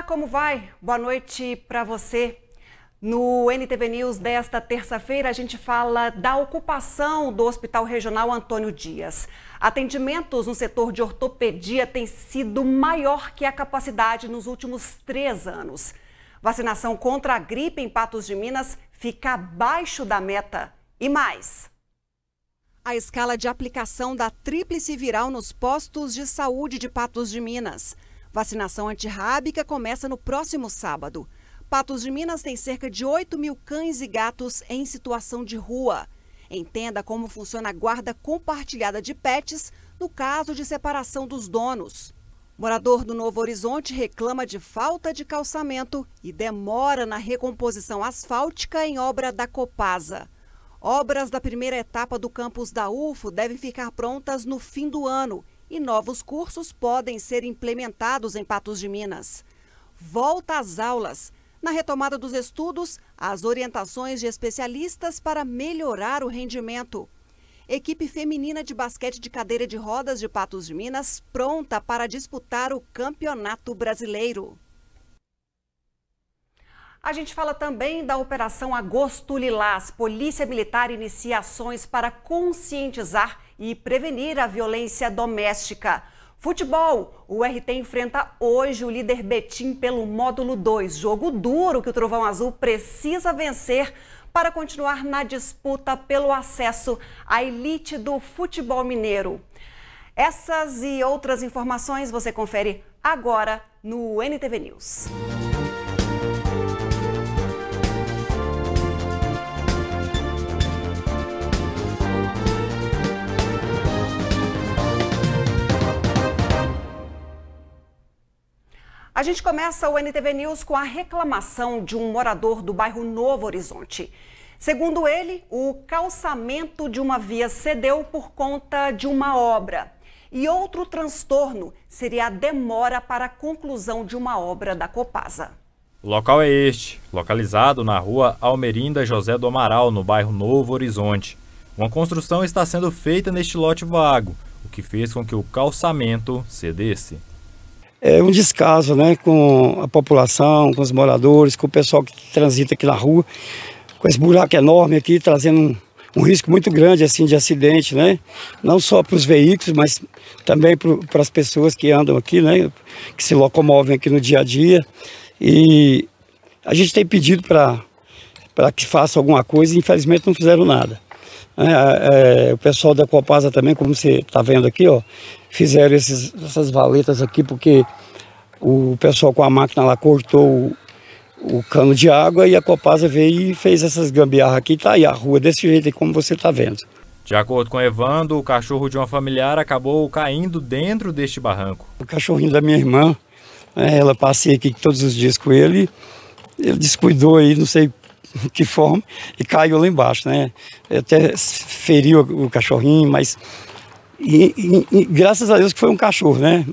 Olá, como vai? Boa noite para você. No NTV News desta terça-feira, a gente fala da ocupação do Hospital Regional Antônio Dias. Atendimentos no setor de ortopedia têm sido maior que a capacidade nos últimos 3 anos. Vacinação contra a gripe em Patos de Minas fica abaixo da meta. E mais. A escala de aplicação da tríplice viral nos postos de saúde de Patos de Minas. Vacinação antirrábica começa no próximo sábado. Patos de Minas tem cerca de 8.000 cães e gatos em situação de rua. Entenda como funciona a guarda compartilhada de pets no caso de separação dos donos. Morador do Novo Horizonte reclama de falta de calçamento e demora na recomposição asfáltica em obra da Copasa. Obras da primeira etapa do campus da UFO devem ficar prontas no fim do ano e novos cursos podem ser implementados em Patos de Minas. Volta às aulas. Na retomada dos estudos, as orientações de especialistas para melhorar o rendimento. Equipe feminina de basquete de cadeira de rodas de Patos de Minas pronta para disputar o Campeonato Brasileiro. A gente fala também da Operação Agosto Lilás. Polícia Militar inicia ações para conscientizar e prevenir a violência doméstica. Futebol, o RT enfrenta hoje o líder Betim pelo módulo 2. Jogo duro que o Trovão Azul precisa vencer para continuar na disputa pelo acesso à elite do futebol mineiro. Essas e outras informações você confere agora no NTV News. A gente começa o NTV News com a reclamação de um morador do bairro Novo Horizonte. Segundo ele, o calçamento de uma via cedeu por conta de uma obra. E outro transtorno seria a demora para a conclusão de uma obra da Copasa. O local é este, localizado na rua Almerinda José do Amaral, no bairro Novo Horizonte. Uma construção está sendo feita neste lote vago, o que fez com que o calçamento cedesse. É um descaso, né, com a população, com os moradores, com o pessoal que transita aqui na rua, com esse buraco enorme aqui, trazendo um risco muito grande assim, de acidente, né? Não só para os veículos, mas também para as pessoas que andam aqui, né, que se locomovem aqui no dia a dia. E a gente tem pedido para que faça alguma coisa e infelizmente não fizeram nada. O pessoal da Copasa também, como você está vendo aqui, ó, fizeram essas valetas aqui porque o pessoal com a máquina lá cortou o cano de água e a Copasa veio e fez essas gambiarras aqui. Tá aí a rua desse jeito aí, como você está vendo. De acordo com Evandro, o cachorro de uma familiar acabou caindo dentro deste barranco. O cachorrinho da minha irmã, ela passei aqui todos os dias com ele descuidou aí, não sei que forma, e caiu lá embaixo, né? Até feriu o cachorrinho, mas graças a Deus que foi um cachorro, né?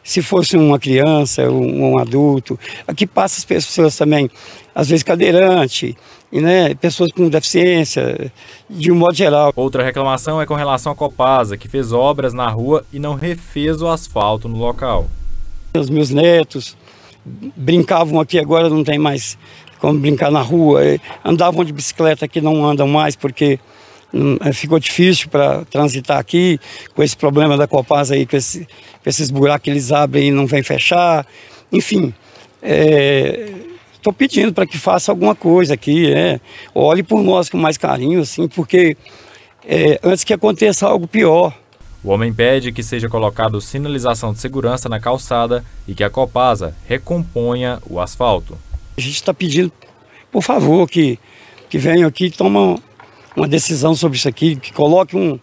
Se fosse uma criança, um adulto, aqui passa as pessoas também, às vezes cadeirante, e, né, pessoas com deficiência, de um modo geral. Outra reclamação é com relação à Copasa, que fez obras na rua e não refez o asfalto no local. Os meus netos brincavam aqui, agora não tem mais como brincar na rua, andavam de bicicleta que não andam mais porque ficou difícil para transitar aqui, com esse problema da Copasa aí, com esses buracos que eles abrem e não vem fechar, enfim, estou pedindo para que faça alguma coisa aqui, olhe por nós com mais carinho, assim, porque antes que aconteça algo pior. O homem pede que seja colocado sinalização de segurança na calçada e que a Copasa recomponha o asfalto. A gente está pedindo, por favor, que venham aqui e tomem uma decisão sobre isso aqui, que coloque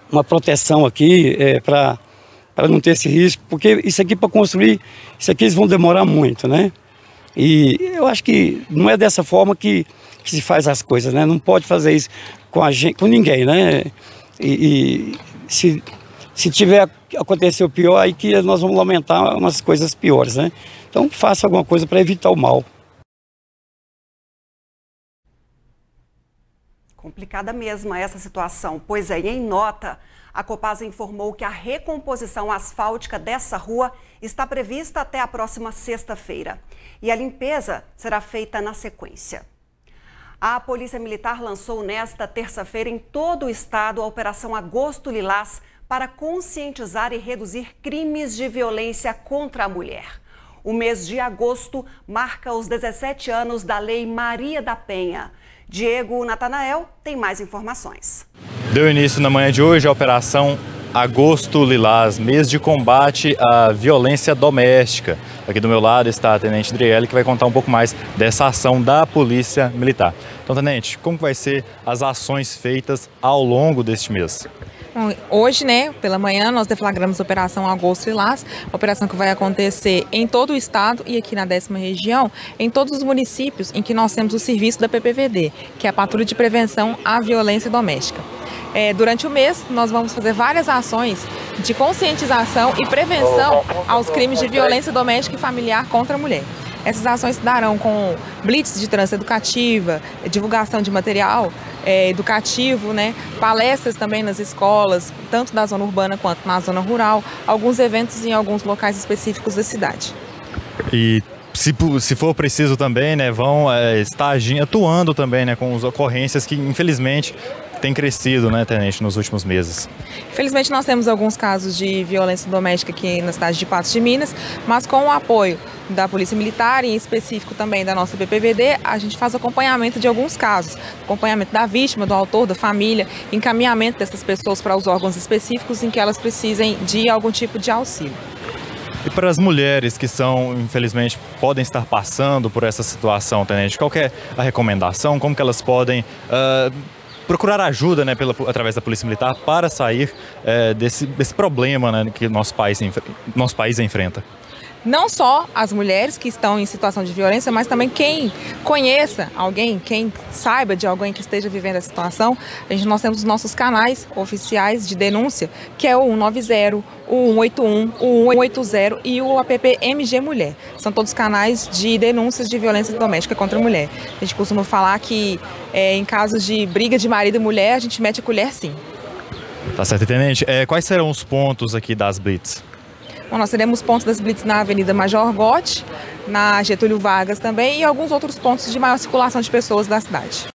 uma proteção aqui para não ter esse risco, porque isso aqui para construir, isso aqui eles vão demorar muito, né? E eu acho que não é dessa forma que se faz as coisas, né? Não pode fazer isso com a gente, com ninguém, né? E se tiver acontecer o pior, aí que nós vamos lamentar umas coisas piores, né? Então faça alguma coisa para evitar o mal. Complicada mesmo essa situação, pois em nota, A Copasa informou que a recomposição asfáltica dessa rua está prevista até a próxima sexta-feira e a limpeza será feita na sequência. A Polícia Militar lançou nesta terça-feira em todo o estado a Operação Agosto Lilás para conscientizar e reduzir crimes de violência contra a mulher. O mês de agosto marca os 17 anos da Lei Maria da Penha. Diego Natanael tem mais informações. Deu início na manhã de hoje a Operação Agosto Lilás, mês de combate à violência doméstica. Aqui do meu lado está a Tenente Driele, que vai contar um pouco mais dessa ação da Polícia Militar. Então, Tenente, como vai ser as ações feitas ao longo deste mês? Bom, hoje, pela manhã, nós deflagramos a Operação Agosto Lilás, operação que vai acontecer em todo o estado e aqui na 10ª região, em todos os municípios em que nós temos o serviço da PPVD, que é a Patrulha de Prevenção à Violência Doméstica. Durante o mês, nós vamos fazer várias ações de conscientização e prevenção aos crimes de violência doméstica e familiar contra a mulher. Essas ações se darão com blitz de trânsito educativa, divulgação de material educativo, palestras também nas escolas, tanto da zona urbana quanto na zona rural, alguns eventos em alguns locais específicos da cidade. E se for preciso também, vão estar atuando também, com as ocorrências que infelizmente têm crescido, Tenente, nos últimos meses. Infelizmente nós temos alguns casos de violência doméstica aqui na cidade de Patos de Minas, mas com o apoio da Polícia Militar e em específico também da nossa PPVD, a gente faz acompanhamento de alguns casos, acompanhamento da vítima, do autor, da família, encaminhamento dessas pessoas para os órgãos específicos em que elas precisem de algum tipo de auxílio. E para as mulheres que infelizmente, podem estar passando por essa situação, Tenente, qual que é a recomendação, como que elas podem procurar ajuda através da Polícia Militar para sair desse problema que nosso país enfrenta? Não só as mulheres que estão em situação de violência, mas também quem conheça alguém, quem saiba de alguém que esteja vivendo essa situação. Nós temos os nossos canais oficiais de denúncia, que é o 190, o 181, o 180 e o app MG Mulher. São todos canais de denúncias de violência doméstica contra a mulher. A gente costuma falar que em casos de briga de marido e mulher, a gente mete a colher sim. Tá certo, Tenente. Quais serão os pontos aqui das blitz? Bom, nós teremos pontos das blitz na Avenida Major Gotti, na Getúlio Vargas também e alguns outros pontos de maior circulação de pessoas da cidade.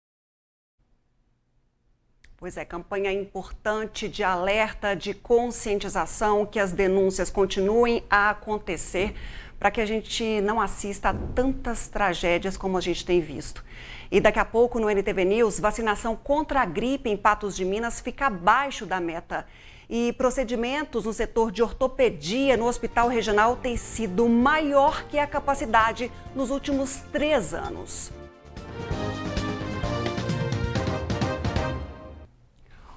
Pois é, campanha importante de alerta, de conscientização, que as denúncias continuem a acontecer para que a gente não assista a tantas tragédias como a gente tem visto. E daqui a pouco no NTV News, vacinação contra a gripe em Patos de Minas fica abaixo da meta. E procedimentos no setor de ortopedia no Hospital Regional têm sido maior que a capacidade nos últimos 3 anos.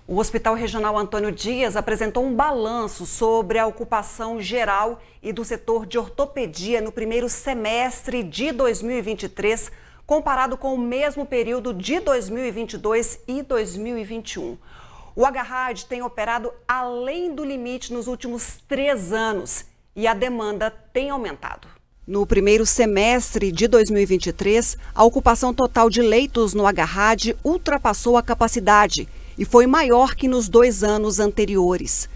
O Hospital Regional Antônio Dias apresentou um balanço sobre a ocupação geral e do setor de ortopedia no primeiro semestre de 2023, comparado com o mesmo período de 2022 e 2021. O Agarrad tem operado além do limite nos últimos 3 anos e a demanda tem aumentado. No primeiro semestre de 2023, a ocupação total de leitos no Agarrad ultrapassou a capacidade e foi maior que nos 2 anos anteriores.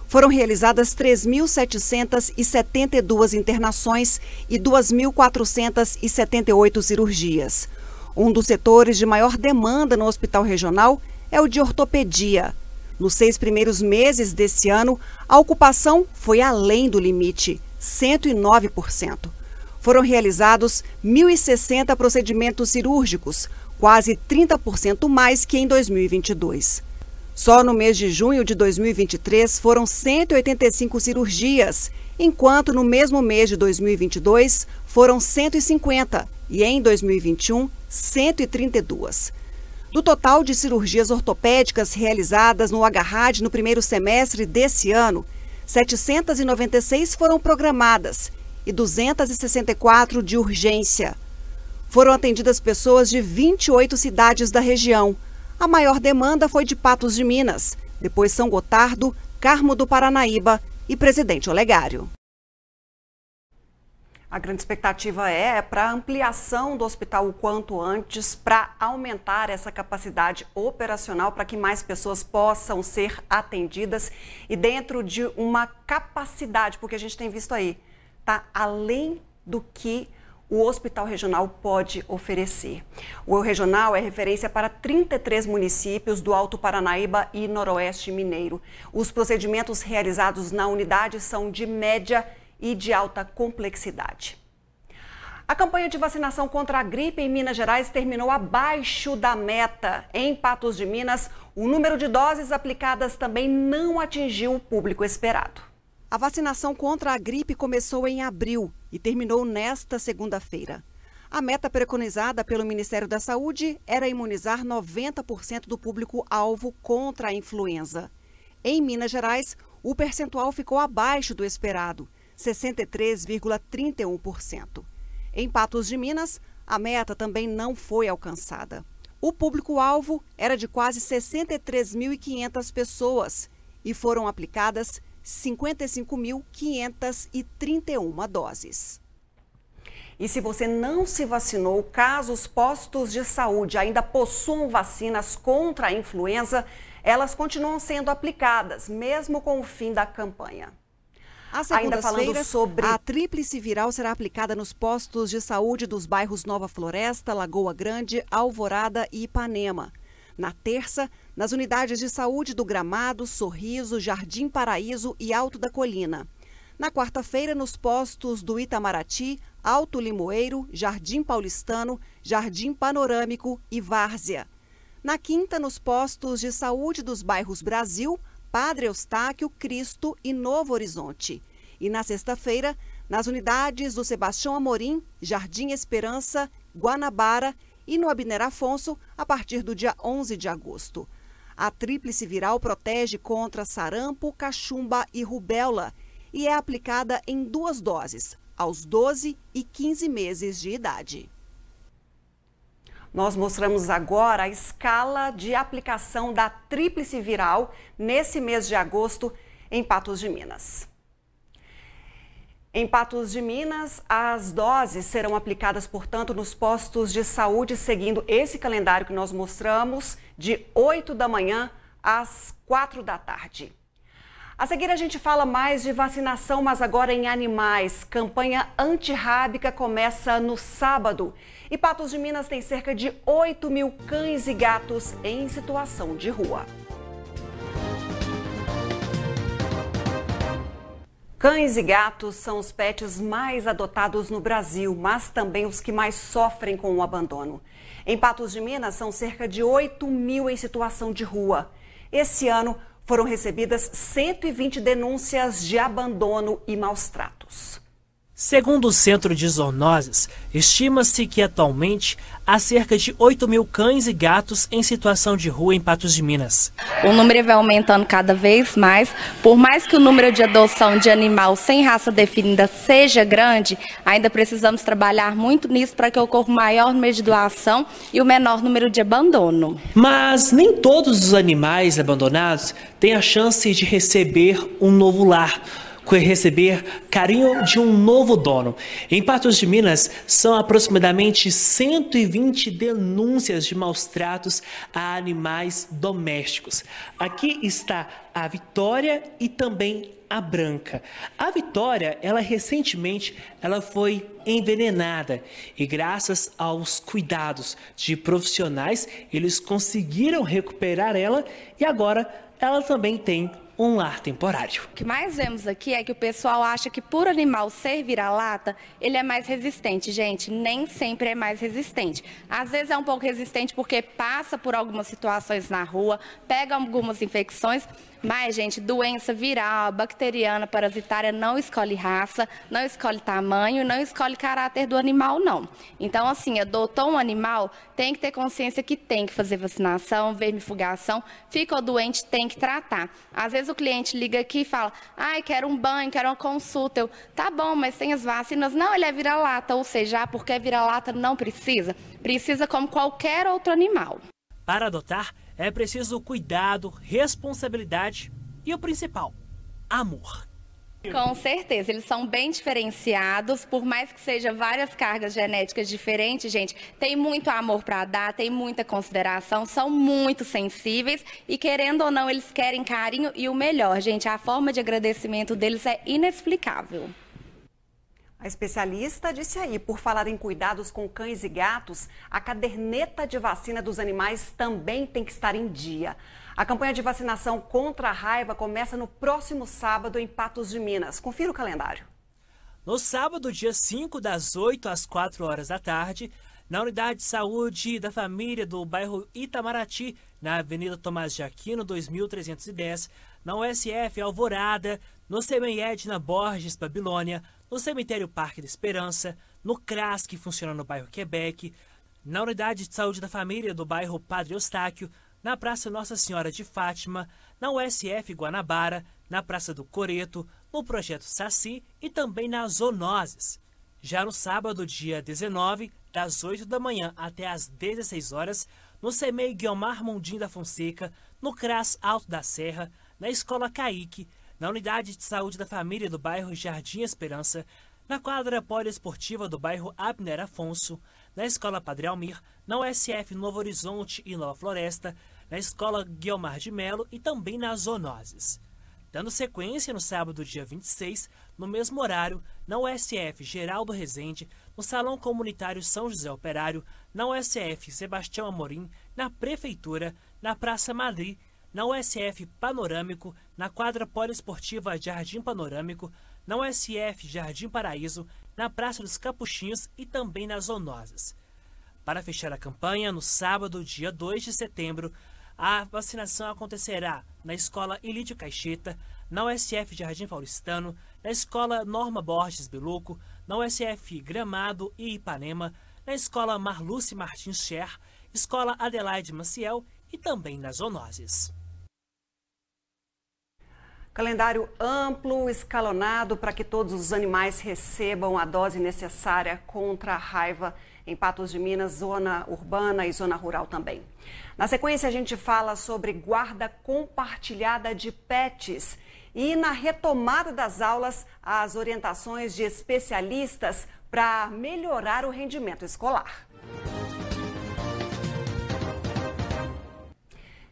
Foram realizadas 3.772 internações e 2.478 cirurgias. Um dos setores de maior demanda no Hospital Regional é o de ortopedia. Nos 6 primeiros meses desse ano, a ocupação foi além do limite, 109%. Foram realizados 1.060 procedimentos cirúrgicos, quase 30% mais que em 2022. Só no mês de junho de 2023 foram 185 cirurgias, enquanto no mesmo mês de 2022 foram 150 e em 2021, 132. Do total de cirurgias ortopédicas realizadas no Agarrad no primeiro semestre desse ano, 796 foram programadas e 264 de urgência. Foram atendidas pessoas de 28 cidades da região. A maior demanda foi de Patos de Minas, depois São Gotardo, Carmo do Paranaíba e Presidente Olegário. A grande expectativa é para a ampliação do hospital o quanto antes, para aumentar essa capacidade operacional, para que mais pessoas possam ser atendidas e dentro de uma capacidade, porque a gente tem visto aí, tá além do que o Hospital Regional pode oferecer. O regional é referência para 33 municípios do Alto Paranaíba e Noroeste Mineiro. Os procedimentos realizados na unidade são de média e de alta complexidade. A campanha de vacinação contra a gripe em Minas Gerais terminou abaixo da meta. Em Patos de Minas, o número de doses aplicadas também não atingiu o público esperado. A vacinação contra a gripe começou em abril e terminou nesta segunda-feira. A meta preconizada pelo Ministério da Saúde era imunizar 90% do público-alvo contra a influenza. Em Minas Gerais, o percentual ficou abaixo do esperado, 63,31%. Em Patos de Minas, a meta também não foi alcançada. O público-alvo era de quase 63.500 pessoas e foram aplicadas 55.531 doses. E se você não se vacinou, caso os postos de saúde ainda possuam vacinas contra a influenza, elas continuam sendo aplicadas, mesmo com o fim da campanha. Ainda falando sobre a tríplice viral será aplicada nos postos de saúde dos bairros Nova Floresta, Lagoa Grande, Alvorada e Ipanema. Na terça, nas unidades de saúde do Gramado, Sorriso, Jardim Paraíso e Alto da Colina. Na quarta-feira, nos postos do Itamaraty, Alto Limoeiro, Jardim Paulistano, Jardim Panorâmico e Várzea. Na quinta, nos postos de saúde dos bairros Brasil, Padre Eustáquio, Cristo e Novo Horizonte. E na sexta-feira, nas unidades do Sebastião Amorim, Jardim Esperança, Guanabara e no Abner Afonso, a partir do dia 11 de agosto. A tríplice viral protege contra sarampo, cachumba e rubéola e é aplicada em 2 doses, aos 12 e 15 meses de idade. Nós mostramos agora a escala de aplicação da tríplice viral nesse mês de agosto em Patos de Minas. Em Patos de Minas, as doses serão aplicadas, portanto, nos postos de saúde, seguindo esse calendário que nós mostramos, de 8 da manhã às 4 da tarde. A seguir, a gente fala mais de vacinação, mas agora em animais. Campanha antirrábica começa no sábado. E Patos de Minas tem cerca de 8.000 cães e gatos em situação de rua. Cães e gatos são os pets mais adotados no Brasil, mas também os que mais sofrem com o abandono. Em Patos de Minas, são cerca de 8.000 em situação de rua. Esse ano, foram recebidas 120 denúncias de abandono e maus tratos. Segundo o Centro de Zoonoses, estima-se que atualmente há cerca de 8.000 cães e gatos em situação de rua em Patos de Minas. O número vai aumentando cada vez mais. Por mais que o número de adoção de animal sem raça definida seja grande, ainda precisamos trabalhar muito nisso para que ocorra o maior número de doação e o menor número de abandono. Mas nem todos os animais abandonados têm a chance de receber um novo lar, receber carinho de um novo dono. Em Patos de Minas, são aproximadamente 120 denúncias de maus tratos a animais domésticos. Aqui está a Vitória e também a Branca. A Vitória, recentemente foi envenenada e graças aos cuidados de profissionais, eles conseguiram recuperar ela e agora ela também tem um lar temporário. O que mais vemos aqui é que o pessoal acha que por animal ser vira-lata, ele é mais resistente. Gente, nem sempre é mais resistente. Às vezes é um pouco resistente porque passa por algumas situações na rua, pega algumas infecções, mas, gente, doença viral, bacteriana, parasitária não escolhe raça, não escolhe tamanho, não escolhe caráter do animal, não. Então, assim, adotou um animal, tem que ter consciência que tem que fazer vacinação, vermifugação, ficou doente, tem que tratar. Às vezes o cliente liga aqui e fala, ai, quero um banho, quero uma consulta. Eu, tá bom, mas tem as vacinas. Não, ele é vira-lata, ou seja, porque é vira-lata não precisa. Precisa como qualquer outro animal. Para adotar, é preciso cuidado, responsabilidade e o principal, amor. Com certeza, eles são bem diferenciados, por mais que seja várias cargas genéticas diferentes, gente, tem muito amor para dar, tem muita consideração, são muito sensíveis e, querendo ou não, eles querem carinho e o melhor, gente, a forma de agradecimento deles é inexplicável. A especialista disse aí, por falar em cuidados com cães e gatos, a caderneta de vacina dos animais também tem que estar em dia. A campanha de vacinação contra a raiva começa no próximo sábado em Patos de Minas. Confira o calendário. No sábado, dia 5, das 8 às 4 horas da tarde, na Unidade de Saúde da Família do bairro Itamaraty, na Avenida Tomás de Aquino, 2310, na USF Alvorada, no CEMEI Edna Borges, Babilônia, no Cemitério Parque da Esperança, no CRAS, que funciona no bairro Quebec, na Unidade de Saúde da Família do bairro Padre Eustáquio, na Praça Nossa Senhora de Fátima, na USF Guanabara, na Praça do Coreto, no Projeto Saci e também nas zoonoses. Já no sábado, dia 19, das 8 da manhã até as 16 horas, no CEMEI Guiomar Mondim da Fonseca, no CRAS Alto da Serra, na Escola Caique, na Unidade de Saúde da Família do bairro Jardim Esperança, na quadra poliesportiva do bairro Abner Afonso, na Escola Padre Almir, na USF Novo Horizonte e Nova Floresta, na Escola Guiomar de Melo e também nas zoonoses. Dando sequência no sábado, dia 26, no mesmo horário, na USF Geraldo Rezende, no Salão Comunitário São José Operário, na USF Sebastião Amorim, na Prefeitura, na Praça Madrid, na USF Panorâmico, na quadra poliesportiva Jardim Panorâmico, na USF Jardim Paraíso, na Praça dos Capuchinhos e também nas zoonoses. Para fechar a campanha, no sábado, dia 2 de setembro, a vacinação acontecerá na Escola Ilídio Caixeta, na USF Jardim Paulistano, na Escola Norma Borges Beluco, na USF Gramado e Ipanema, na Escola Marluce Martins Scher, Escola Adelaide Maciel e também nas zoonoses. Calendário amplo, escalonado para que todos os animais recebam a dose necessária contra a raiva em Patos de Minas, zona urbana e zona rural também. Na sequência, a gente fala sobre guarda compartilhada de pets e, na retomada das aulas, as orientações de especialistas para melhorar o rendimento escolar.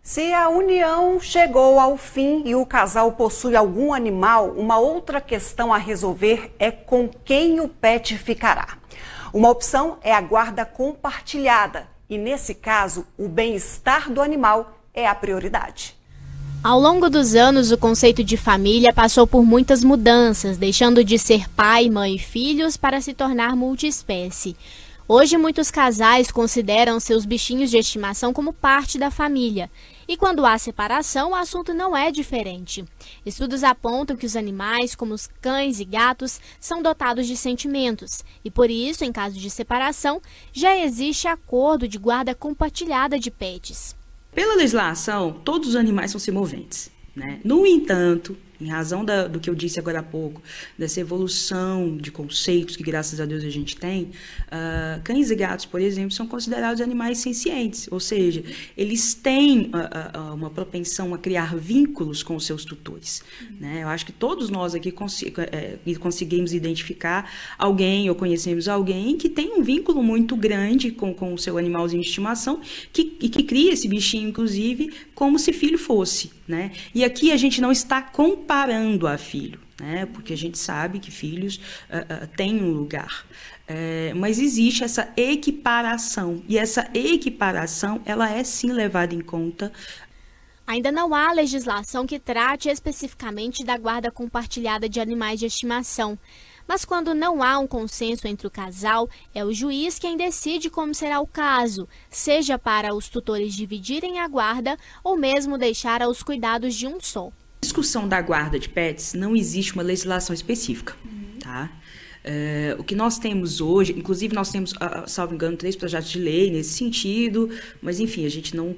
Se a união chegou ao fim e o casal possui algum animal, uma outra questão a resolver é com quem o pet ficará. Uma opção é a guarda compartilhada e, nesse caso, o bem-estar do animal é a prioridade. Ao longo dos anos, o conceito de família passou por muitas mudanças, deixando de ser pai, mãe e filhos para se tornar multiespécie. Hoje, muitos casais consideram seus bichinhos de estimação como parte da família. E quando há separação, o assunto não é diferente. Estudos apontam que os animais, como os cães e gatos, são dotados de sentimentos. E por isso, em caso de separação, já existe acordo de guarda compartilhada de pets. Pela legislação, todos os animais são semoventes, né? No entanto, em razão do que eu disse agora há pouco, dessa evolução de conceitos que, graças a Deus, a gente tem, cães e gatos, por exemplo, são considerados animais sencientes, ou seja, eles têm uma propensão a criar vínculos com os seus tutores, né? Eu acho que todos nós aqui conseguimos identificar alguém ou conhecemos alguém que tem um vínculo muito grande com o seu animalzinho de estimação e que cria esse bichinho, inclusive, como se filho fosse, né? E aqui a gente não está comparando a filho, né? Porque a gente sabe que filhos têm um lugar. Mas existe essa equiparação, e essa equiparação ela é sim levada em conta. Ainda não há legislação que trate especificamente da guarda compartilhada de animais de estimação. Mas quando não há um consenso entre o casal, é o juiz quem decide como será o caso, seja para os tutores dividirem a guarda ou mesmo deixar aos cuidados de um só. Na discussão da guarda de pets, não existe uma legislação específica, tá? O que nós temos hoje, inclusive nós temos, salvo engano, 3 projetos de lei nesse sentido, mas enfim, a gente não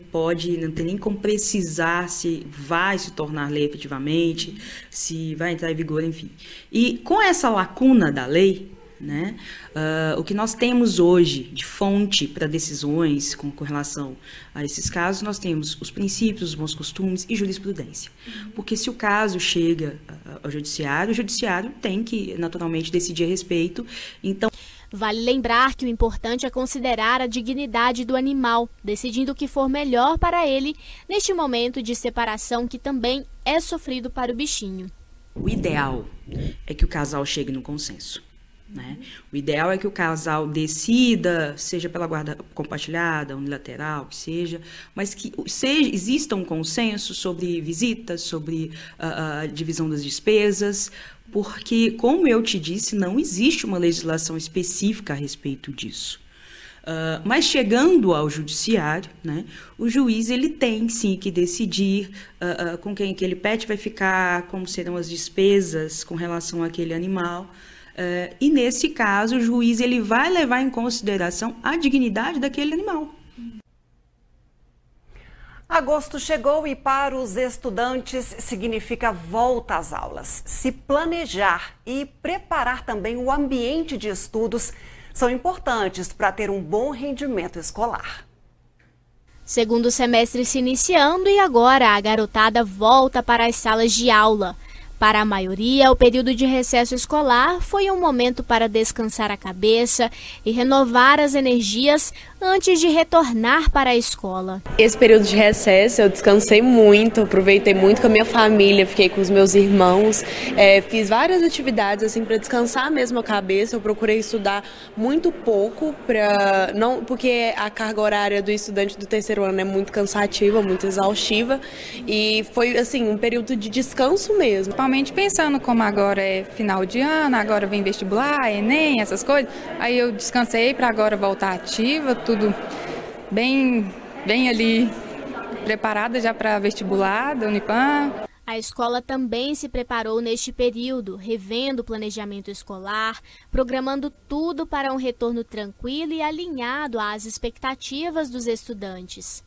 tem nem como precisar se vai se tornar lei efetivamente, se vai entrar em vigor, enfim. E com essa lacuna da lei, né? O que nós temos hoje de fonte para decisões com relação a esses casos, nós temos os princípios, os bons costumes e jurisprudência. Porque se o caso chega ao judiciário, o judiciário tem que naturalmente decidir a respeito. Então, vale lembrar que o importante é considerar a dignidade do animal, decidindo o que for melhor para ele neste momento de separação que também é sofrido para o bichinho. O ideal é que o casal chegue no consenso, né? O ideal é que o casal decida, seja pela guarda compartilhada, unilateral, que seja, mas que exista um consenso sobre visitas, sobre a divisão das despesas, porque, como eu te disse, não existe uma legislação específica a respeito disso. Mas chegando ao judiciário, né, o juiz ele tem sim que decidir com quem aquele pet vai ficar, como serão as despesas com relação àquele animal. E nesse caso o juiz ele vai levar em consideração a dignidade daquele animal. Agosto chegou e para os estudantes significa volta às aulas. Se planejar e preparar também o ambiente de estudos são importantes para ter um bom rendimento escolar. Segundo semestre se iniciando e agora a garotada volta para as salas de aula. Para a maioria, o período de recesso escolar foi um momento para descansar a cabeça e renovar as energias antes de retornar para a escola. Esse período de recesso eu descansei muito, aproveitei muito com a minha família, fiquei com os meus irmãos, fiz várias atividades assim para descansar mesmo a cabeça. Eu procurei estudar muito pouco, porque a carga horária do estudante do terceiro ano é muito cansativa, muito exaustiva, e foi assim um período de descanso mesmo. Principalmente pensando como agora é final de ano, agora vem vestibular, Enem, essas coisas, aí eu descansei para agora voltar ativa, tudo bem ali preparada já para vestibular da Unipam. A escola também se preparou neste período, revendo o planejamento escolar, programando tudo para um retorno tranquilo e alinhado às expectativas dos estudantes.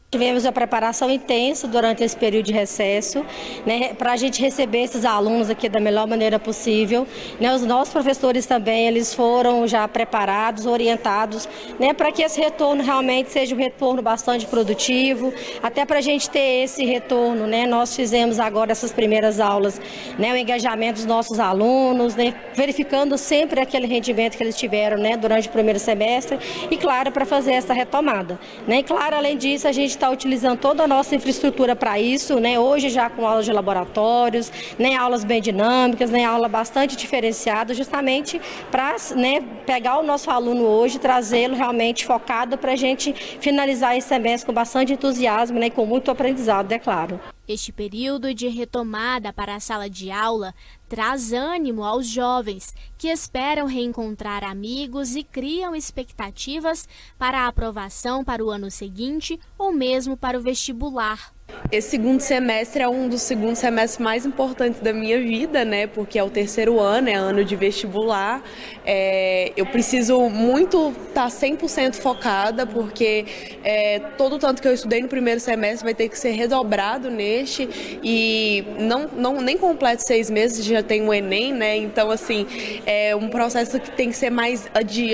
Tivemos a preparação intensa durante esse período de recesso, né, para a gente receber esses alunos aqui da melhor maneira possível. Né, os nossos professores também, eles foram já preparados, orientados, né, para que esse retorno realmente seja um retorno bastante produtivo. Até para a gente ter esse retorno, né, nós fizemos agora essas primeiras aulas, né, o engajamento dos nossos alunos, né, verificando sempre aquele rendimento que eles tiveram, né, durante o primeiro semestre e, claro, para fazer essa retomada. Né, e, claro, além disso, a gente está utilizando toda a nossa infraestrutura para isso, né? Hoje já com aulas de laboratórios, né? Aulas bem dinâmicas, né? Aula bastante diferenciada, justamente para, né, pegar o nosso aluno hoje, trazê-lo realmente focado para a gente finalizar esse semestre com bastante entusiasmo, né? E com muito aprendizado, é claro. Este período de retomada para a sala de aula traz ânimo aos jovens que esperam reencontrar amigos e criam expectativas para a aprovação para o ano seguinte ou mesmo para o vestibular. Esse segundo semestre é um dos segundos semestres mais importantes da minha vida, né? Porque é o terceiro ano, é ano de vestibular. Eu preciso muito estar 100% focada, porque todo o tanto que eu estudei no primeiro semestre vai ter que ser redobrado neste. E nem completo 6 meses, já tenho o Enem, né? Então, assim, é um processo que tem que ser mais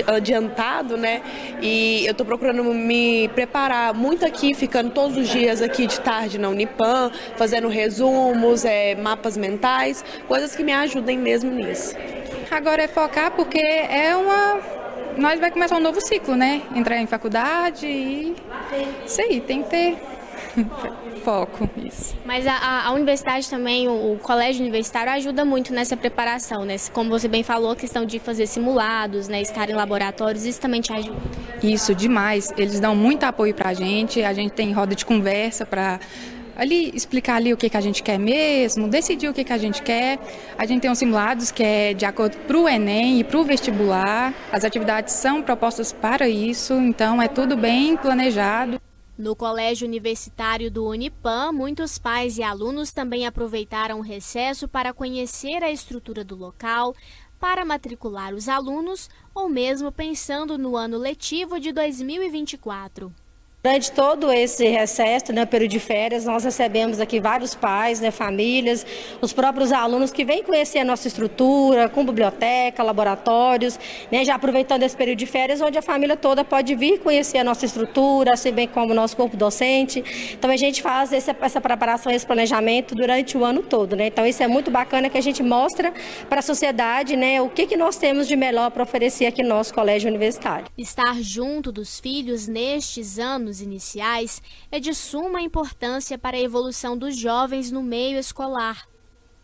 adiantado, né? E eu estou procurando me preparar muito aqui, ficando todos os dias aqui de tarde na Unipam, fazendo resumos, mapas mentais, coisas que me ajudem mesmo nisso. Agora é focar porque nós vai começar um novo ciclo, né? Entrar em faculdade e isso aí, tem que ter foco, isso. Mas a universidade também, o colégio universitário ajuda muito nessa preparação, né? Como você bem falou, a questão de fazer simulados, né? Estar em laboratórios, isso também te ajuda? Isso, demais. Eles dão muito apoio pra gente, a gente tem roda de conversa para ali explicar ali o que a gente quer mesmo, decidir o que a gente quer. A gente tem uns simulados que é de acordo para o Enem e para o vestibular. As atividades são propostas para isso, então é tudo bem planejado. No Colégio Universitário do Unipam, muitos pais e alunos também aproveitaram o recesso para conhecer a estrutura do local, para matricular os alunos ou mesmo pensando no ano letivo de 2024. Durante todo esse recesso, né, período de férias, nós recebemos aqui vários pais, né, famílias, os próprios alunos que vêm conhecer a nossa estrutura, com biblioteca, laboratórios, né, já aproveitando esse período de férias, onde a família toda pode vir conhecer a nossa estrutura, assim bem como o nosso corpo docente. Então a gente faz essa preparação, esse planejamento durante o ano todo, né? Então isso é muito bacana, que a gente mostra para a sociedade, né, o que nós temos de melhor para oferecer aqui no nosso colégio universitário. Estar junto dos filhos nestes anos iniciais é de suma importância para a evolução dos jovens no meio escolar.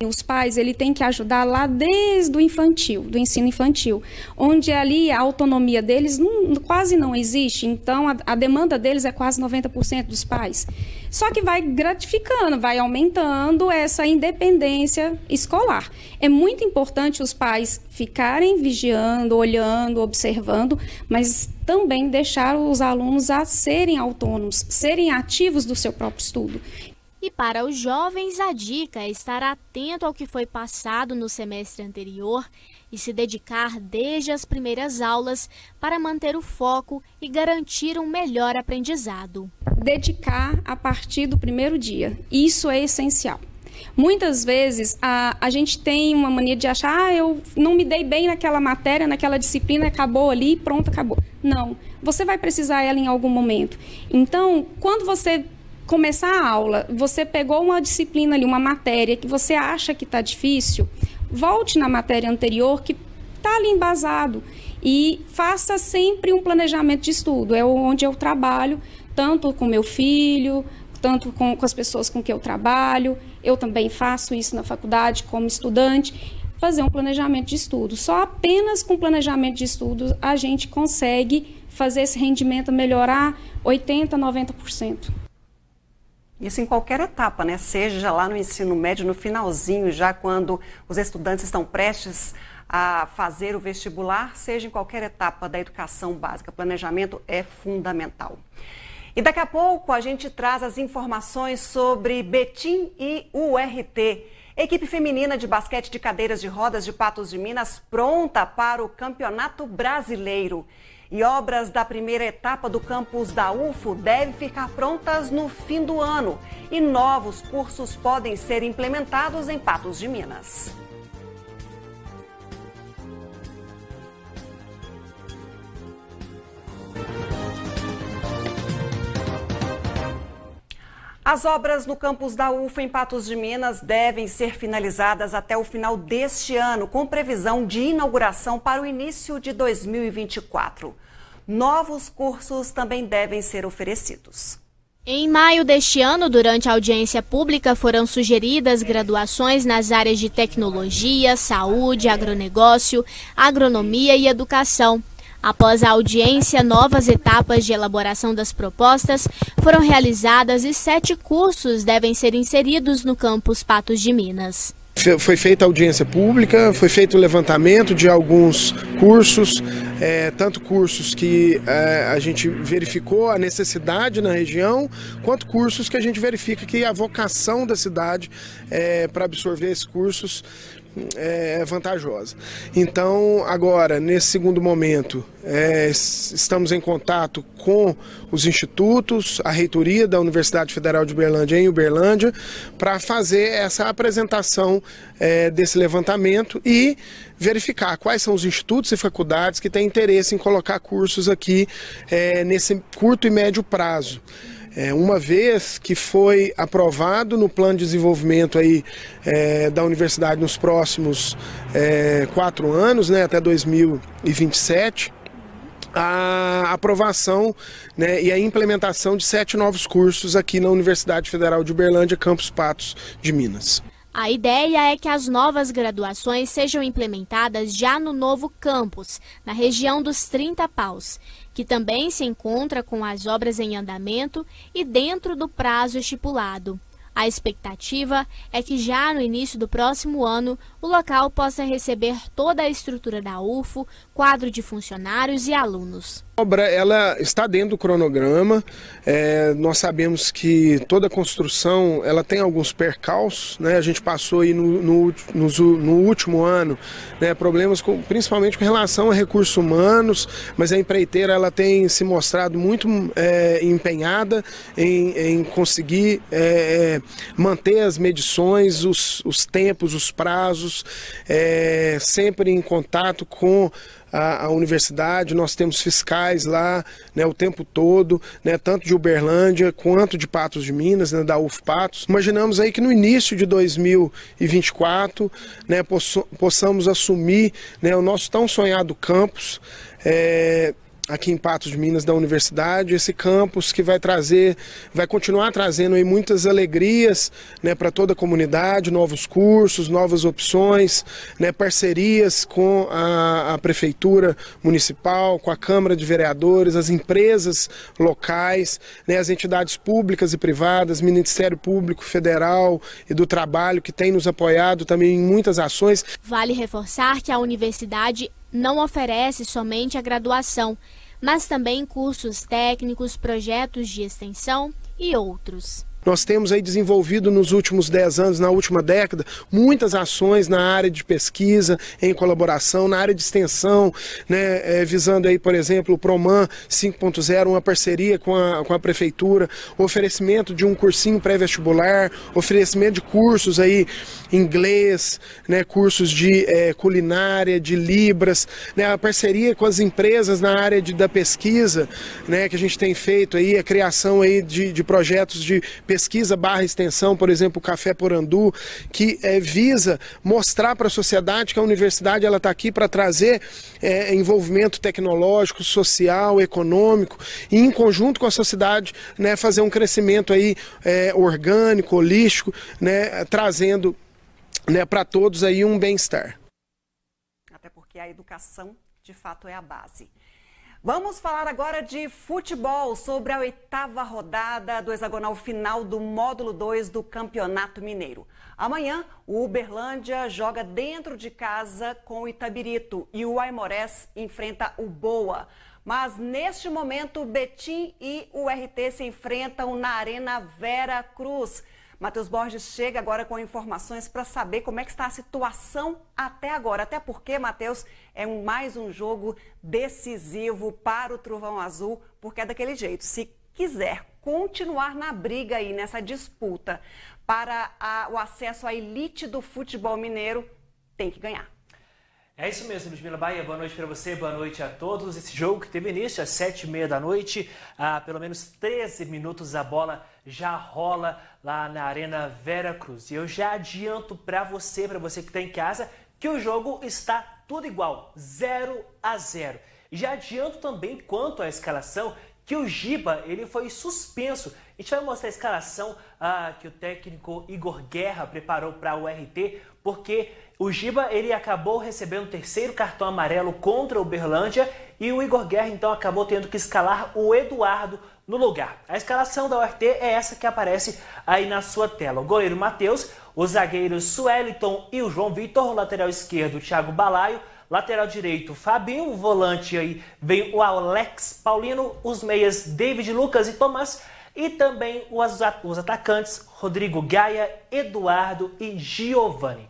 Os pais têm que ajudar lá desde o infantil, do ensino infantil, onde ali a autonomia deles quase não existe, então a demanda deles é quase 90% dos pais. Só que vai gratificando, vai aumentando essa independência escolar. É muito importante os pais ficarem vigiando, olhando, observando, mas também deixar os alunos a serem autônomos, serem ativos do seu próprio estudo. E para os jovens, a dica é estar atento ao que foi passado no semestre anterior e se dedicar desde as primeiras aulas para manter o foco e garantir um melhor aprendizado. Dedicar a partir do primeiro dia, isso é essencial. Muitas vezes a gente tem uma mania de achar, eu não me dei bem naquela matéria, naquela disciplina, acabou ali, pronto, acabou. Não, você vai precisar ela em algum momento. Então, quando você começar a aula, você pegou uma disciplina ali, uma matéria que você acha que está difícil, volte na matéria anterior que está ali embasado e faça sempre um planejamento de estudo. É onde eu trabalho, tanto com meu filho, tanto com as pessoas com que eu trabalho. Eu também faço isso na faculdade como estudante, fazer um planejamento de estudo. Só apenas com planejamento de estudo a gente consegue fazer esse rendimento melhorar 80%, 90%. Isso em qualquer etapa, né? Seja lá no ensino médio, no finalzinho, já quando os estudantes estão prestes a fazer o vestibular, seja em qualquer etapa da educação básica. Planejamento é fundamental. E daqui a pouco a gente traz as informações sobre Betim e URT. Equipe feminina de basquete de cadeiras de rodas de Patos de Minas pronta para o Campeonato Brasileiro. E obras da primeira etapa do campus da UFO devem ficar prontas no fim do ano. E novos cursos podem ser implementados em Patos de Minas. As obras no campus da UFO em Patos de Minas devem ser finalizadas até o final deste ano, com previsão de inauguração para o início de 2024. Novos cursos também devem ser oferecidos. Em maio deste ano, durante a audiência pública, foram sugeridas graduações nas áreas de tecnologia, saúde, agronegócio, agronomia e educação. Após a audiência, novas etapas de elaboração das propostas foram realizadas e 7 cursos devem ser inseridos no campus Patos de Minas. Foi feita a audiência pública, foi feito o levantamento de alguns cursos, tanto cursos que a gente verificou a necessidade na região, quanto cursos que a gente verifica que a vocação da cidade para absorver esses cursos é vantajosa. Então, agora, nesse segundo momento, estamos em contato com os institutos, a reitoria da Universidade Federal de Uberlândia em Uberlândia, para fazer essa apresentação desse levantamento e verificar quais são os institutos e faculdades que têm interesse em colocar cursos aqui nesse curto e médio prazo. Uma vez que foi aprovado no plano de desenvolvimento aí, da universidade nos próximos 4 anos, né, até 2027, a aprovação, né, e a implementação de 7 novos cursos aqui na Universidade Federal de Uberlândia, Campus Patos de Minas. A ideia é que as novas graduações sejam implementadas já no novo campus, na região dos 30 Paus, que também se encontra com as obras em andamento e dentro do prazo estipulado. A expectativa é que já no início do próximo ano, o local possa receber toda a estrutura da UFO, quadro de funcionários e alunos. A obra ela está dentro do cronograma. Nós sabemos que toda construção ela tem alguns percalços, né? A gente passou aí no último ano, né, problemas principalmente com relação a recursos humanos, mas a empreiteira ela tem se mostrado muito empenhada em conseguir manter as medições, os tempos, os prazos, sempre em contato com a universidade. Nós temos fiscais lá, né, o tempo todo, né, tanto de Uberlândia quanto de Patos de Minas, né, da UF Patos. Imaginamos aí que no início de 2024, né, possamos assumir, né, o nosso tão sonhado campus, aqui em Patos de Minas da universidade, esse campus que vai continuar trazendo aí muitas alegrias, né, para toda a comunidade, novos cursos, novas opções, né, parcerias com a Prefeitura Municipal, com a Câmara de Vereadores, as empresas locais, né, as entidades públicas e privadas, Ministério Público Federal e do Trabalho, que tem nos apoiado também em muitas ações. Vale reforçar que a universidade não oferece somente a graduação, mas também cursos técnicos, projetos de extensão e outros. Nós temos aí desenvolvido nos últimos 10 anos, na última década, muitas ações na área de pesquisa, em colaboração, na área de extensão, né, visando aí, por exemplo, o Proman 5.0, uma parceria com a Prefeitura, oferecimento de um cursinho pré-vestibular, oferecimento de cursos aí, inglês, né, cursos de culinária, de Libras, né, a parceria com as empresas na área da pesquisa, né, que a gente tem feito aí, a criação aí de projetos de pesquisa / extensão, por exemplo, o Café Porandu, que visa mostrar para a sociedade que a universidade ela está aqui para trazer envolvimento tecnológico, social, econômico, e em conjunto com a sociedade, né, fazer um crescimento aí orgânico, holístico, né, trazendo, né, para todos aí um bem-estar. Até porque a educação, de fato, é a base. Vamos falar agora de futebol, sobre a 8ª rodada do hexagonal final do módulo 2 do Campeonato Mineiro. Amanhã, o Uberlândia joga dentro de casa com o Itabirito e o Aimorés enfrenta o Boa. Mas neste momento, o Betim e o RT se enfrentam na Arena Vera Cruz. Matheus Borges chega agora com informações para saber como é que está a situação até agora. Até porque, Matheus, é mais um jogo decisivo para o Trovão Azul, porque é daquele jeito. Se quiser continuar na briga aí, nessa disputa para o acesso à elite do futebol mineiro, tem que ganhar. É isso mesmo, Ludmila Bahia, boa noite para você, boa noite a todos. Esse jogo que teve início às 7h30 da noite, há pelo menos 13 minutos a bola já rola lá na Arena Vera Cruz. E eu já adianto para você que está em casa, que o jogo está tudo igual, 0-0. E já adianto também quanto à escalação, que o Giba ele foi suspenso. A gente vai mostrar a escalação que o técnico Igor Guerra preparou para o RT, porque o Giba ele acabou recebendo o 3º cartão amarelo contra o Uberlândia e o Igor Guerra então acabou tendo que escalar o Eduardo no lugar. A escalação da URT é essa que aparece aí na sua tela. O goleiro Matheus, os zagueiros Sueliton e o João Vitor, o lateral esquerdo Thiago Balaio, lateral direito Fabinho, o volante aí vem o Alex Paulino, os meias David, Lucas e Tomás, e também os atacantes Rodrigo Gaia, Eduardo e Giovani.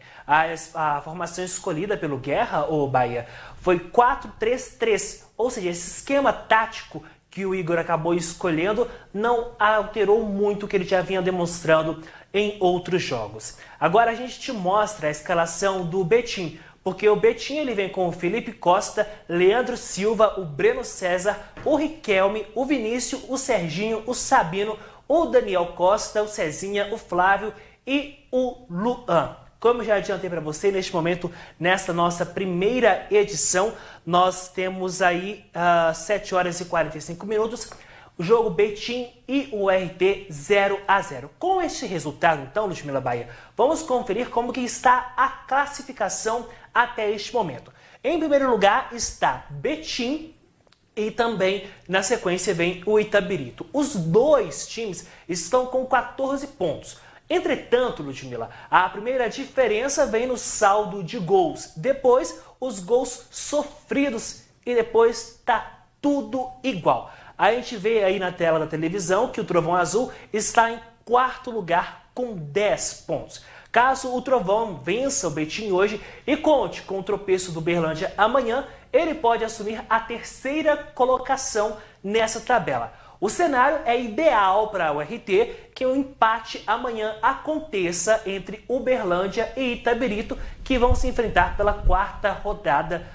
A formação escolhida pelo Guerra, ou Bahia, foi 4-3-3, ou seja, esse esquema tático que o Igor acabou escolhendo não alterou muito o que ele já vinha demonstrando em outros jogos. Agora a gente te mostra a escalação do Betim, porque o Betim ele vem com o Felipe Costa, Leandro Silva, o Breno César, o Riquelme, o Vinícius, o Serginho, o Sabino, o Daniel Costa, o Cezinha, o Flávio e o Luan. Como eu já adiantei para você, neste momento, nesta nossa primeira edição, nós temos aí 7h45, o jogo Betim e o RT 0-0. Com este resultado, então, Ludmila Bahia, vamos conferir como que está a classificação até este momento. Em primeiro lugar está Betim e também, na sequência, vem o Itabirito. Os dois times estão com 14 pontos. Entretanto, Ludmila, a primeira diferença vem no saldo de gols. Depois, os gols sofridos e depois tá tudo igual. A gente vê aí na tela da televisão que o Trovão Azul está em 4º lugar com 10 pontos. Caso o Trovão vença o Betim hoje e conte com o tropeço do Uberlândia amanhã, ele pode assumir a 3ª colocação nessa tabela. O cenário é ideal para o RT que o empate amanhã aconteça entre Uberlândia e Itabirito, que vão se enfrentar pela 4ª rodada,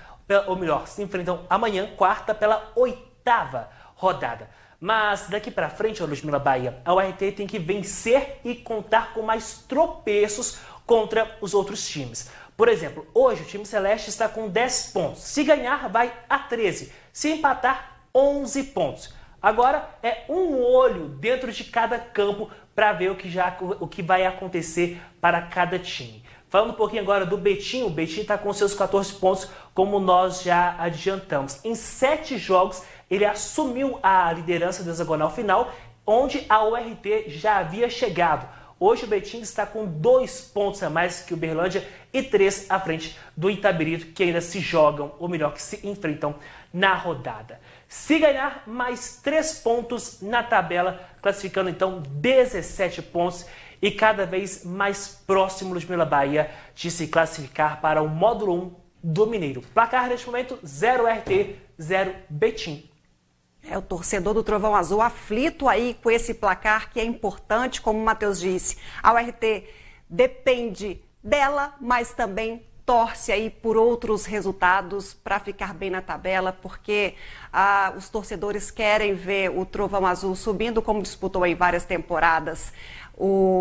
ou melhor, se enfrentam amanhã, 4ª, pela 8ª rodada. Mas daqui para frente, Ludmila Bahia, a URT tem que vencer e contar com mais tropeços contra os outros times. Por exemplo, hoje o time celeste está com 10 pontos. Se ganhar, vai a 13. Se empatar, 11 pontos. Agora é um olho dentro de cada campo para ver o que vai acontecer para cada time. Falando um pouquinho agora do Betim, o Betim está com seus 14 pontos, como nós já adiantamos. Em 7 jogos, ele assumiu a liderança do hexagonal final, onde a URT já havia chegado. Hoje o Betim está com 2 pontos a mais que o Uberlândia e 3 à frente do Itabirito, que ainda se jogam, ou melhor, que se enfrentam na rodada. Se ganhar, mais 3 pontos na tabela, classificando então 17 pontos e cada vez mais próximo, Ludmila Bahia, de se classificar para o módulo 1 do Mineiro. Placar neste momento, 0 RT, 0 Betim. O torcedor do Trovão Azul aflito aí com esse placar que é importante, como o Matheus disse. A URT depende dela, mas também torce aí por outros resultados para ficar bem na tabela, porque os torcedores querem ver o Trovão Azul subindo, como disputou aí várias temporadas,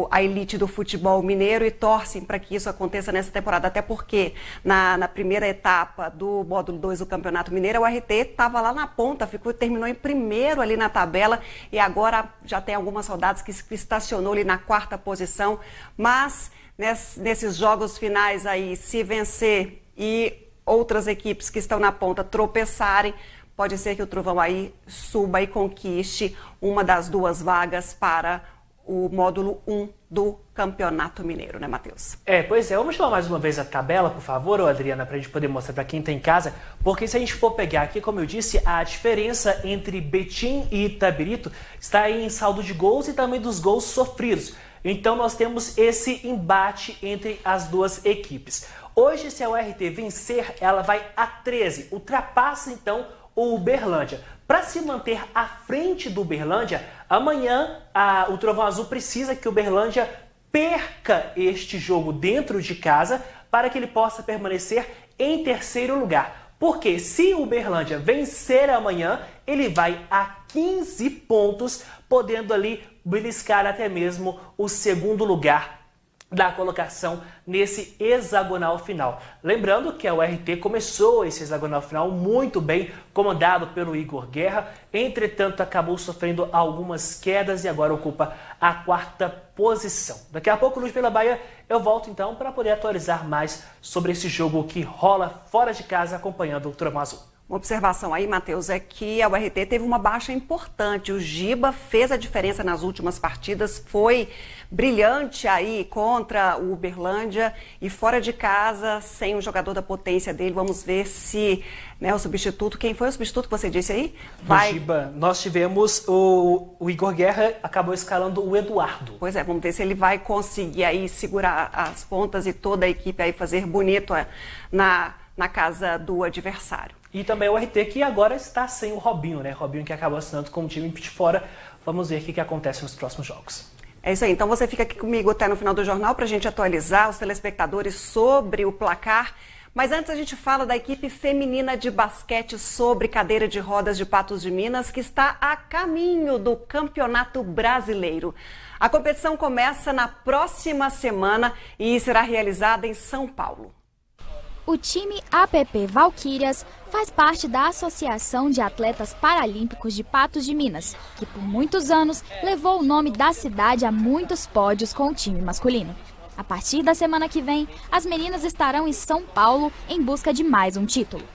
a elite do futebol mineiro, e torcem para que isso aconteça nessa temporada, até porque na primeira etapa do módulo 2 do Campeonato Mineiro, a URT estava lá na ponta, terminou em primeiro ali na tabela, e agora já tem algumas rodadas que estacionou ali na 4ª posição, mas nesses jogos finais aí, se vencer e outras equipes que estão na ponta tropeçarem, pode ser que o Trovão aí suba e conquiste uma das 2 vagas para o módulo 1 do Campeonato Mineiro, né, Matheus? Pois é. Vamos chamar mais uma vez a tabela, por favor, Adriana, para a gente poder mostrar para quem está em casa, porque se a gente for pegar aqui, como eu disse, a diferença entre Betim e Itabirito está aí em saldo de gols e também dos gols sofridos. Então nós temos esse embate entre as 2 equipes. Hoje, se a URT vencer, ela vai a 13, ultrapassa então o Uberlândia. Para se manter à frente do Uberlândia, amanhã o Trovão Azul precisa que o Uberlândia perca este jogo dentro de casa para que ele possa permanecer em 3º lugar. Porque se o Uberlândia vencer amanhã, ele vai a 15 pontos, podendo ali beliscar até mesmo o 2º lugar da colocação nesse hexagonal final. Lembrando que a URT começou esse hexagonal final muito bem, comandado pelo Igor Guerra, entretanto acabou sofrendo algumas quedas e agora ocupa a 4ª posição. Daqui a pouco, Ludmila Bahia, eu volto então para poder atualizar mais sobre esse jogo que rola fora de casa acompanhando o Trovão Azul. Uma observação aí, Matheus, é que a URT teve uma baixa importante. O Giba fez a diferença nas últimas partidas, foi brilhante aí contra o Uberlândia e fora de casa, sem um jogador da potência dele. Vamos ver se o substituto, quem foi o substituto que você disse aí? O Giba, nós tivemos o Igor Guerra, acabou escalando o Eduardo. Pois é, vamos ver se ele vai conseguir aí segurar as pontas e toda a equipe aí fazer bonito na casa do adversário. E também o RT, que agora está sem o Robinho, né? Robinho que acabou assinando com o time de fora. Vamos ver o que acontece nos próximos jogos. É isso aí. Então você fica aqui comigo até no final do jornal para a gente atualizar os telespectadores sobre o placar. Mas antes a gente fala da equipe feminina de basquete sobre cadeira de rodas de Patos de Minas, que está a caminho do Campeonato Brasileiro. A competição começa na próxima semana e será realizada em São Paulo. O time APP Valquírias faz parte da Associação de Atletas Paralímpicos de Patos de Minas, que por muitos anos levou o nome da cidade a muitos pódios com o time masculino. A partir da semana que vem, as meninas estarão em São Paulo em busca de mais um título.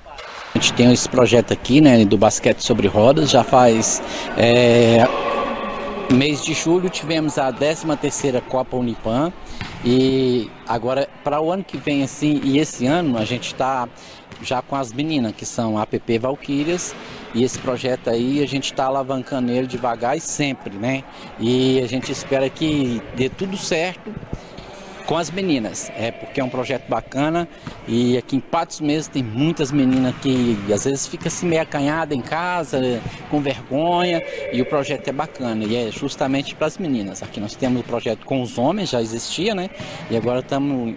A gente tem esse projeto aqui, né, do basquete sobre rodas, já faz mês de julho tivemos a 13ª Copa Unipan e agora para o ano que vem assim, e esse ano a gente está já com as meninas que são a APP Valquírias, e esse projeto aí a gente está alavancando ele devagar e sempre, né? E a gente espera que dê tudo certo com as meninas, porque é um projeto bacana, e aqui em Patos mesmo tem muitas meninas que às vezes fica assim meio acanhada em casa, com vergonha, e o projeto é bacana, e é justamente para as meninas. Aqui nós temos o projeto com os homens, já existia, né? E agora estamos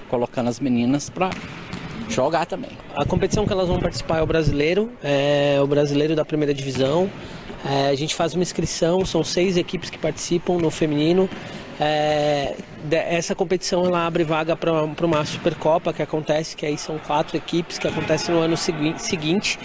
colocando as meninas para jogar também. A competição que elas vão participar é o brasileiro da primeira divisão. A gente faz uma inscrição, são 6 equipes que participam no feminino. Essa competição ela abre vaga para uma Supercopa que acontece, que aí são 4 equipes, que acontece no ano seguinte.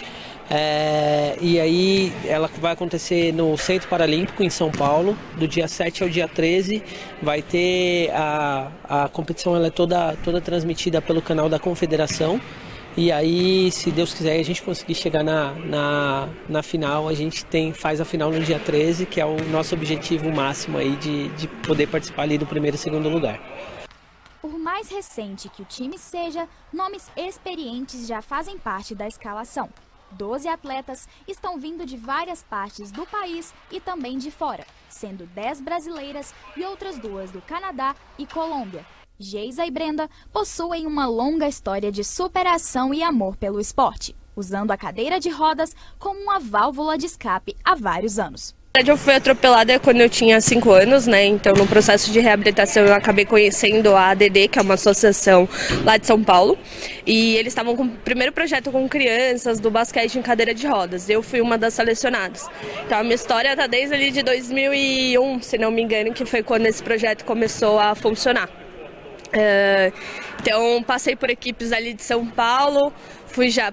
E aí ela vai acontecer no Centro Paralímpico em São Paulo, do dia 7 ao dia 13. Vai ter a competição, ela é toda transmitida pelo canal da Confederação. E aí, se Deus quiser, a gente conseguir chegar na final, a gente faz a final no dia 13, que é o nosso objetivo máximo aí de poder participar ali do primeiro e segundo lugar. Por mais recente que o time seja, nomes experientes já fazem parte da escalação. 12 atletas estão vindo de várias partes do país e também de fora, sendo 10 brasileiras e outras 2 do Canadá e Colômbia. Geisa e Brenda possuem uma longa história de superação e amor pelo esporte, usando a cadeira de rodas como uma válvula de escape há vários anos. Eu fui atropelada quando eu tinha 5 anos, né? Então, no processo de reabilitação, eu acabei conhecendo a ADD, que é uma associação lá de São Paulo. E eles estavam com o primeiro projeto com crianças do basquete em cadeira de rodas. Eu fui uma das selecionadas. Então, a minha história está desde ali de 2001, se não me engano, que foi quando esse projeto começou a funcionar. Então, passei por equipes ali de São Paulo,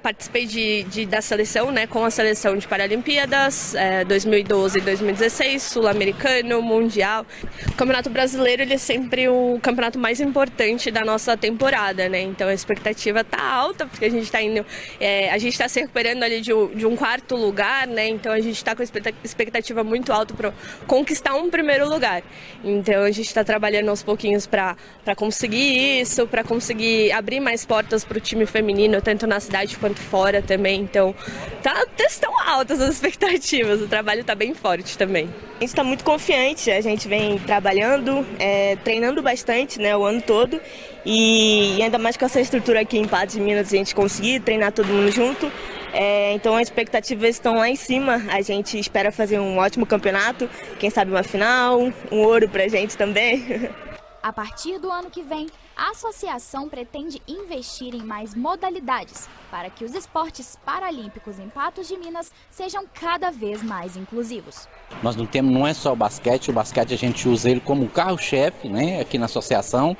participei da seleção, né, com a seleção de Paralimpíadas, 2012 e 2016, Sul-Americano, Mundial. O Campeonato Brasileiro ele é sempre o campeonato mais importante da nossa temporada, né? Então a expectativa tá alta, porque a gente está indo, a gente está se recuperando ali de um 4º lugar, né? Então a gente está com expectativa muito alta para conquistar um primeiro lugar. Então a gente está trabalhando aos pouquinhos para conseguir isso, para conseguir abrir mais portas para o time feminino, tanto na cidade quanto fora também, então estão altas as expectativas, o trabalho está bem forte também. A gente está muito confiante, a gente vem trabalhando, treinando bastante, né, o ano todo, e ainda mais com essa estrutura aqui em Patos de Minas, a gente conseguir treinar todo mundo junto, então as expectativas estão lá em cima, a gente espera fazer um ótimo campeonato, quem sabe uma final, um ouro pra gente também. A partir do ano que vem, a associação pretende investir em mais modalidades para que os esportes paralímpicos em Patos de Minas sejam cada vez mais inclusivos. Nós não é só o basquete a gente usa ele como carro-chefe, né, aqui na associação,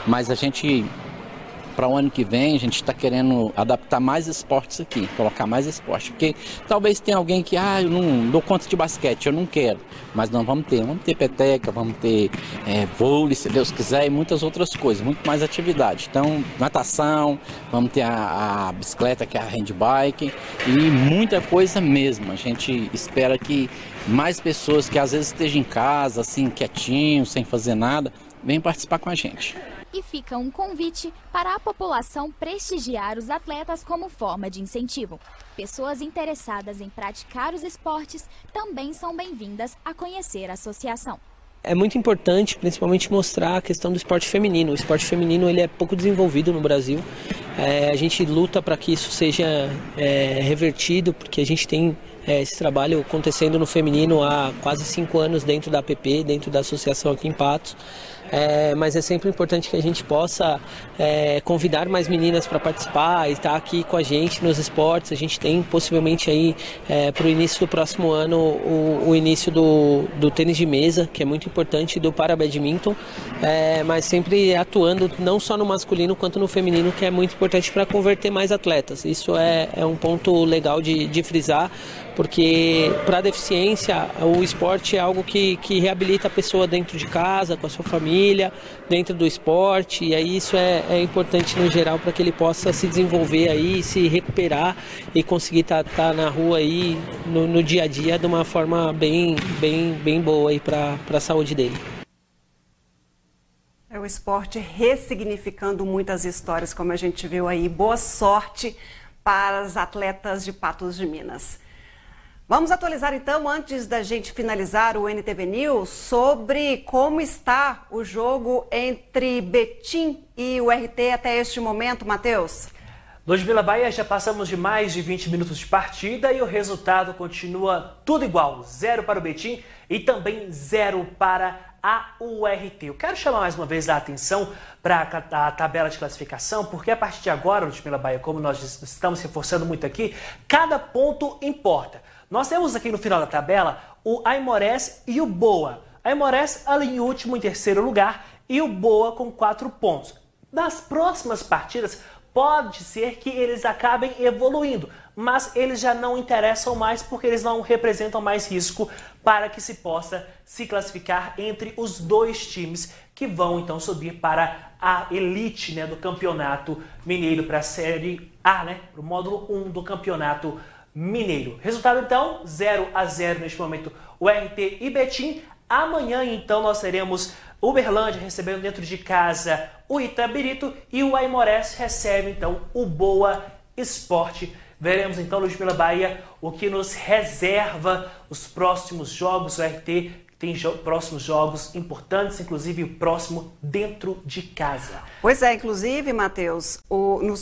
mas a gente, para o ano que vem, a gente está querendo adaptar mais esportes aqui, colocar mais esporte, porque talvez tenha alguém que, eu não dou conta de basquete, eu não quero, mas não vamos ter peteca, vamos ter vôlei, se Deus quiser, e muitas outras coisas, muito mais atividade. Então, natação, vamos ter a bicicleta, que é a handbike, e muita coisa mesmo. A gente espera que mais pessoas que às vezes estejam em casa, assim, quietinho, sem fazer nada, venham participar com a gente. E fica um convite para a população prestigiar os atletas como forma de incentivo. Pessoas interessadas em praticar os esportes também são bem-vindas a conhecer a associação. É muito importante, principalmente, mostrar a questão do esporte feminino. O esporte feminino ele é pouco desenvolvido no Brasil. A gente luta para que isso seja revertido, porque a gente tem esse trabalho acontecendo no feminino há quase 5 anos dentro da APP, dentro da associação aqui em Patos. Mas é sempre importante que a gente possa convidar mais meninas para participar e estar aqui com a gente nos esportes. A gente tem possivelmente aí para o início do próximo ano o início do tênis de mesa, que é muito importante, do para-badminton, mas sempre atuando não só no masculino quanto no feminino, que é muito importante para converter mais atletas. Isso é um ponto legal de frisar, porque para a deficiência o esporte é algo que reabilita a pessoa dentro de casa, com a sua família. família, dentro do esporte, e aí isso é importante no geral para que ele possa se desenvolver aí, se recuperar e conseguir estar na rua aí no dia a dia de uma forma bem boa aí para a saúde dele. É o esporte ressignificando muitas histórias, como a gente viu aí. Boa sorte para os atletas de Patos de Minas. Vamos atualizar então, antes da gente finalizar o NTV News, sobre como está o jogo entre Betim e o RT até este momento, Matheus. Ludmila Bahia, já passamos de mais de 20 minutos de partida e o resultado continua tudo igual. 0 para o Betim e também 0 para a URT. Eu quero chamar mais uma vez a atenção para a tabela de classificação, porque a partir de agora, Ludmila Bahia, como nós estamos reforçando muito aqui, cada ponto importa. Nós temos aqui no final da tabela o Aimorés e o Boa. Aimorés ali em último, em terceiro lugar, e o Boa com 4 pontos. Nas próximas partidas, pode ser que eles acabem evoluindo, mas eles já não interessam mais porque eles não representam mais risco para que se possa se classificar entre os 2 times que vão então subir para a elite, né, do Campeonato Mineiro, para a Série A, né, para o módulo 1 do Campeonato Mineiro. Resultado então, 0-0 neste momento, o RT e Betim. Amanhã então nós teremos Uberlândia recebendo dentro de casa o Itabirito e o Aimorés recebe então o Boa Esporte. Veremos então, Ludmila Bahia, o que nos reserva os próximos jogos. O RT tem próximos jogos importantes, inclusive o próximo dentro de casa. Pois é, inclusive, Matheus,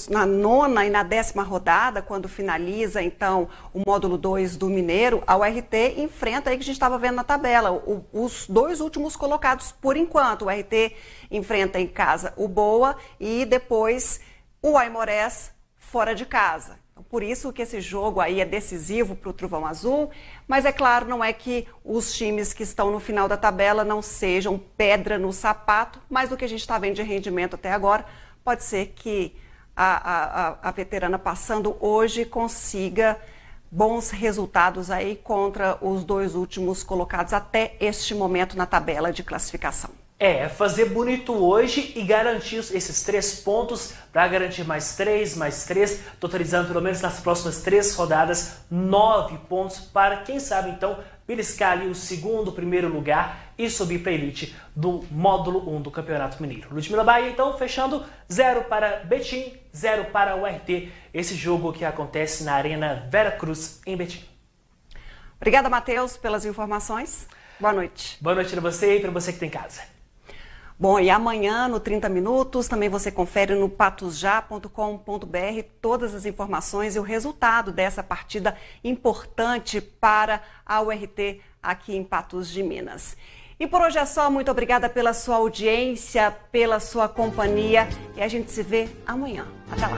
na 9ª e na 10ª rodada, quando finaliza então o módulo 2 do Mineiro, a URT enfrenta aí que a gente estava vendo na tabela, os 2 últimos colocados por enquanto. O RT enfrenta em casa o Boa e depois o Aimorés fora de casa. Por isso que esse jogo aí é decisivo para o Trovão Azul, mas é claro, não é que os times que estão no final da tabela não sejam pedra no sapato, mas o que a gente está vendo de rendimento até agora, pode ser que a veterana passando hoje consiga bons resultados aí contra os 2 últimos colocados até este momento na tabela de classificação. Fazer bonito hoje e garantir esses 3 pontos para garantir mais 3, totalizando pelo menos nas próximas 3 rodadas 9 pontos para, quem sabe então, beliscar ali o 2º, 1º lugar e subir para a elite do módulo 1 do Campeonato Mineiro. Ludmila Bahia então fechando 0 para Betim, 0 para o RT, esse jogo que acontece na Arena Veracruz em Betim. Obrigada, Matheus, pelas informações. Boa noite. Boa noite para você e para você que tem em casa. Bom, e amanhã, no 30 Minutos, também você confere no patosjá.com.br todas as informações e o resultado dessa partida importante para a URT aqui em Patos de Minas. E por hoje é só, muito obrigada pela sua audiência, pela sua companhia e a gente se vê amanhã. Até lá!